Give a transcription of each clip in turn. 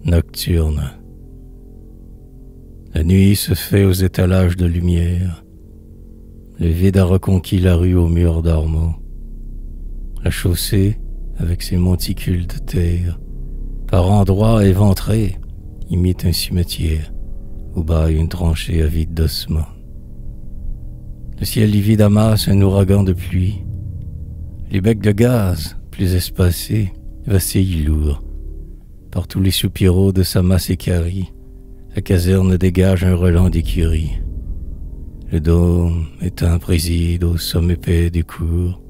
nocturne. La nuit se fait aux étalages de lumière. Le vide a reconquis la rue aux murs dormants. La chaussée, avec ses monticules de terre, par endroits éventrés, imite un cimetière où bâille une tranchée avide d'ossements. Le ciel livide amasse un ouragan de pluie. Les becs de gaz, plus espacés, vacillent lourds. Par tous les soupiraux de sa masse équarrie, la caserne dégage un relent d'écurie. Le dôme éteint préside au sommet épais du cours.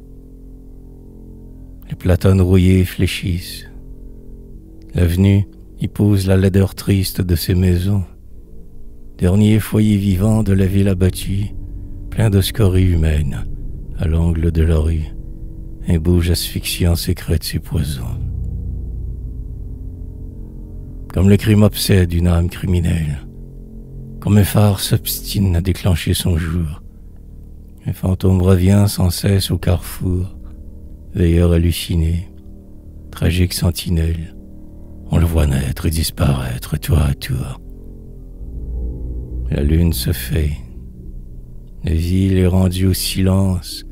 Les platanes rouillées fléchissent. L'avenue y pose la laideur triste de ses maisons. Dernier foyer vivant de la ville abattue, plein de scories humaines, à l'angle de la rue, un bouge asphyxiant sécrète ses poisons. Comme le crime obsède une âme criminelle, comme un phare s'obstine à déclencher son jour, un fantôme revient sans cesse au carrefour, veilleur halluciné, tragique sentinelle, on le voit naître et disparaître tour à tour. La lune se fait, la ville est rendue au silence,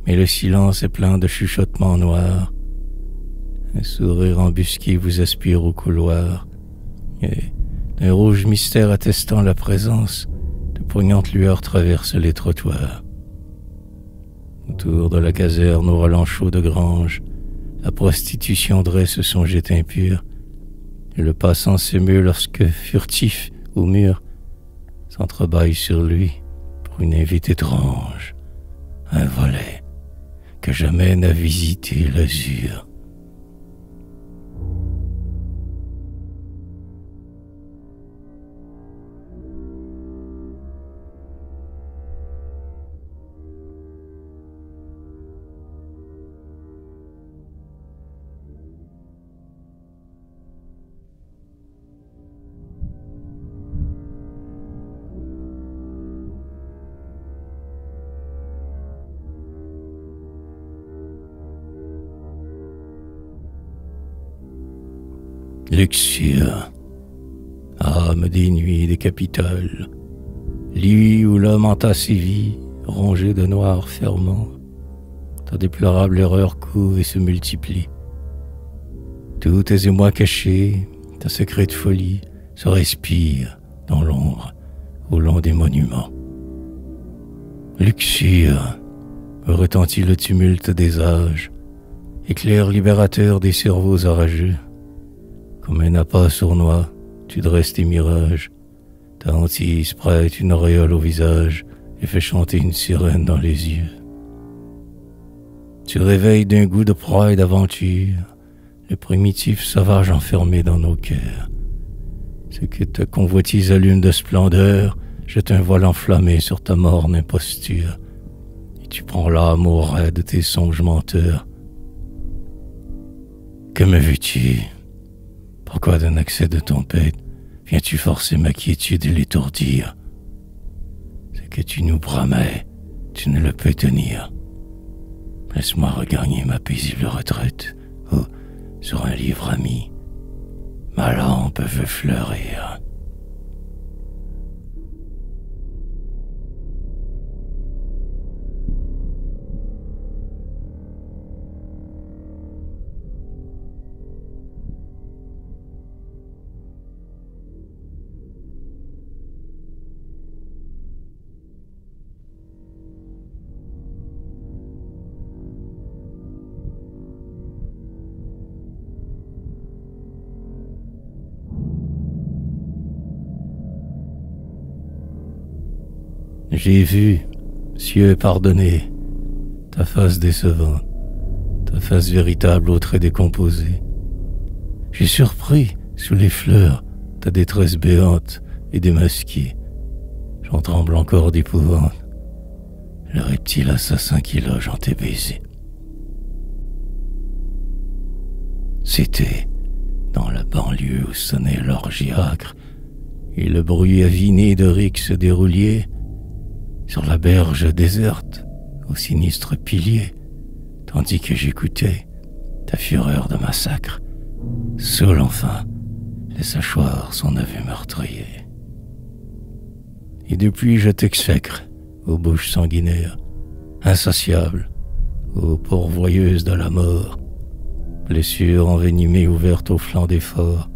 mais le silence est plein de chuchotements noirs. Un sourire embusqué vous aspire au couloir, et d'un rouge mystère attestant la présence, de poignantes lueurs traversent les trottoirs. Autour de la caserne, au relent chaud de grange, la prostitution dresse son jet impur, et le passant s'émeut lorsque, furtif au mur, s'entrebâille sur lui pour une invite étrange, un volet que jamais n'a visité l'azur. Luxure, âme des nuits des capitales, lit où l'homme entasse ses vies, rongé de noirs ferments, ta déplorable erreur couve et se multiplie. Tous tes émois cachés, ta secrète folie, se respire dans l'ombre, au long des monuments. Luxure, retentit le tumulte des âges, éclair libérateur des cerveaux orageux. Comme un appât sournois, tu dresses tes mirages. Ta hantise prête une auréole au visage et fait chanter une sirène dans les yeux. Tu réveilles d'un goût de proie et d'aventure le primitif sauvage enfermé dans nos cœurs. Ce que ta convoitise allume de splendeur jette un voile enflammé sur ta morne imposture, et tu prends l'âme au raid de tes songes menteurs. Que me veux-tu? Pourquoi d'un accès de tempête viens-tu forcer ma quiétude et l'étourdir? Ce que tu nous promets, tu ne le peux tenir. Laisse-moi regagner ma paisible retraite, où, sur un livre ami, ma lampe veut fleurir. J'ai vu, cieux pardonné, ta face décevante, ta face véritable aux traits décomposés. J'ai surpris, sous les fleurs, ta détresse béante et démasquée. J'en tremble encore d'épouvante, le reptile assassin qui loge en tes baisers. C'était dans la banlieue où sonnait l'orgie âcre, et le bruit aviné de rixes dérouliers, sur la berge déserte, au sinistre pilier, tandis que j'écoutais ta fureur de massacre, seul enfin, laisse achoir son aveu meurtrier. Et depuis je t'exècre, aux bouches sanguinaires, insatiables, ô pourvoyeuses de la mort, blessure envenimée ouverte au flanc d'effort.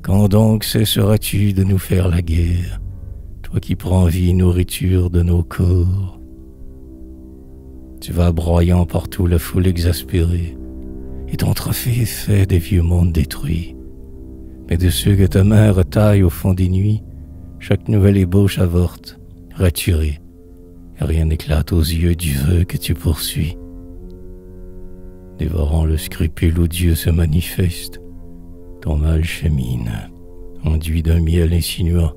Quand donc cesseras-tu de nous faire la guerre, toi qui prends vie nourriture de nos corps? Tu vas broyant partout la foule exaspérée, et ton trophée est fait des vieux mondes détruits. Mais de ceux que ta main retaille au fond des nuits, chaque nouvelle ébauche avorte, raturée, et rien n'éclate aux yeux du vœu que tu poursuis. Dévorant le scrupule où Dieu se manifeste, ton mal chemine, enduit d'un miel insinuant,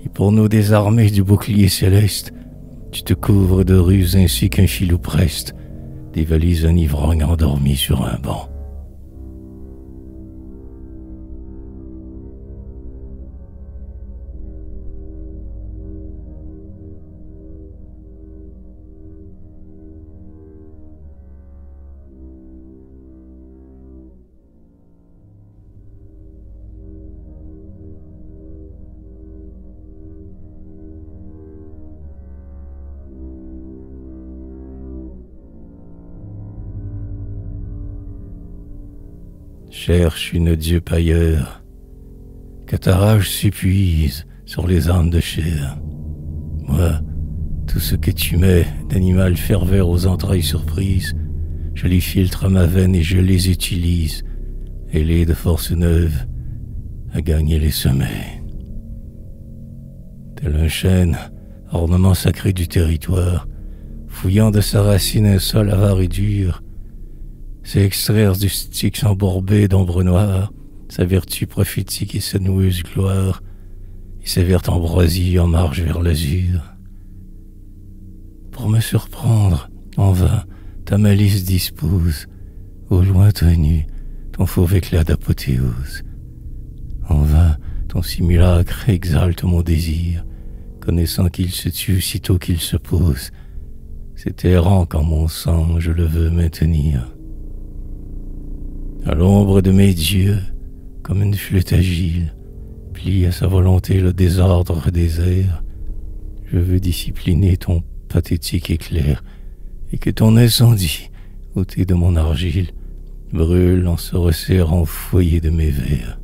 et pour nous désarmer du bouclier céleste, tu te couvres de ruses ainsi qu'un filou preste dévalise un ivrogne endormi sur un banc. Cherche une Dieu pailleur, que ta rage s'épuise sur les âmes de chair. Moi, tout ce que tu mets d'animal ferveur aux entrailles surprises, je les filtre à ma veine et je les utilise, ailés de force neuve, à gagner les sommets. Tel un chêne, ornement sacré du territoire, fouillant de sa racine un sol avare et dur, c'est extraire du styx embourbé d'ombre noire sa vertu prophétique et sa noueuse gloire, et sa verte ambroisie en marche vers l'azur. Pour me surprendre, en vain, ta malice dispose, au loin tenu, ton fauve éclat d'apothéose. En vain, ton simulacre exalte mon désir, connaissant qu'il se tue aussitôt qu'il se pose. C'est errant quand mon sang je le veux maintenir. À l'ombre de mes dieux, comme une flûte agile, plie à sa volonté le désordre des airs. Je veux discipliner ton pathétique éclair, et que ton incendie, ôté de mon argile, brûle en se resserrant au foyer de mes vers.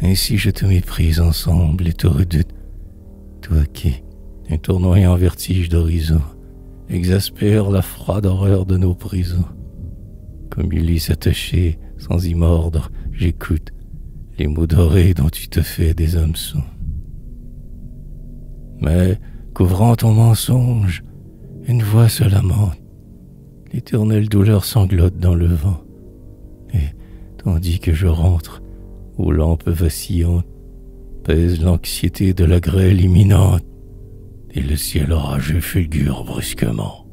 Ainsi je te méprise ensemble et te redoute, toi qui, un tournoyant vertige d'horizon, exaspère la froide horreur de nos prisons. Comme Ulysse attaché, sans y mordre, j'écoute les mots dorés dont tu te fais des hameçons. Mais, couvrant ton mensonge, une voix se lamente, l'éternelle douleur sanglote dans le vent. Et, tandis que je rentre, aux lampes vacillantes, pèse l'anxiété de la grêle imminente, et le ciel orageux fulgure brusquement.